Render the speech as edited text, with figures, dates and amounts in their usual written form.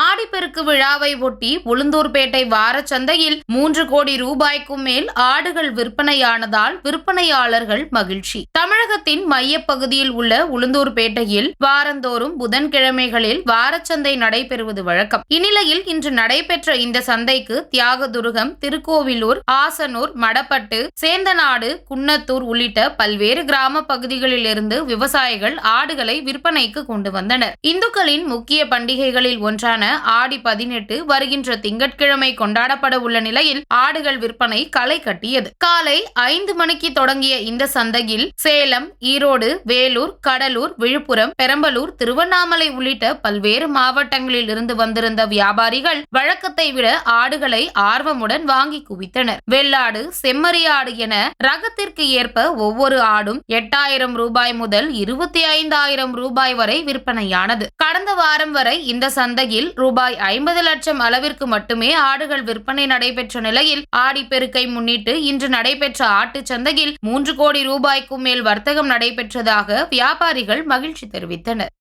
ஆடிப்பெருக்கு விழாவை ஒட்டி உளுந்தூர்பேட்டை வாரச்சந்தையில் 3 கோடி ரூபாய்க்கும் மேல் ஆடுகள் விற்பனையானதால் விற்பனையாளர்கள் மகிழ்ச்சி. தமிழகத்தின் மையப்பகுதியில் உள்ள உளுந்தூர்பேட்டையில் வாரந்தோறும் புதன்கிழமைகளில் வாரச்சந்தை நடைபெறுவது வழக்கம். இந்நிலையில் இன்று நடைபெற்ற இந்த சந்தைக்கு தியாகதுருகம், திருக்கோவிலூர், ஆசனூர், மடப்பட்டு, சேந்தநாடு, குன்னத்தூர் உள்ளிட்ட பல்வேறு கிராம பகுதிகளில் இருந்து விவசாயிகள் ஆடுகளை விற்பனைக்கு கொண்டு வந்தனர். இந்துக்களின் முக்கிய பண்டிகைகளில் ஒன்றான ஆடி 18 வருகின்ற திங்கட்கிழமை கொண்டாடப்பட உள்ள நிலையில் ஆடுகள் விற்பனை களை கட்டியது. காலை 5 மணிக்கு தொடங்கிய இந்த சந்தையில் சேலம், ஈரோடு, வேலூர், கடலூர், விழுப்புரம், பெரம்பலூர், திருவண்ணாமலை உள்ளிட்ட பல்வேறு மாவட்டங்களில் இருந்து வந்திருந்த வியாபாரிகள் வழக்கத்தை விட ஆடுகளை ஆர்வமுடன் வாங்கி குவித்தனர். வெள்ளாடு, செம்மறியாடு என ரகத்திற்கு ஏற்ப ஒவ்வொரு ஆடும் 8,000 ரூபாய் முதல் 25,000 ரூபாய் வரை விற்பனையானது. கடந்த வாரம் வரை இந்த சந்தையில் ரூபாய் 50 லட்சம் அளவிற்கு மட்டுமே ஆடுகள் விற்பனை நடைபெற்ற நிலையில் ஆடிப்பெருக்கை முன்னிட்டு இன்று நடைபெற்ற ஆட்டுச் சந்தையில் 3 கோடி ரூபாய்க்கும் மேல் வர்த்தகம் நடைபெற்றதாக வியாபாரிகள் மகிழ்ச்சி தெரிவித்தனர்.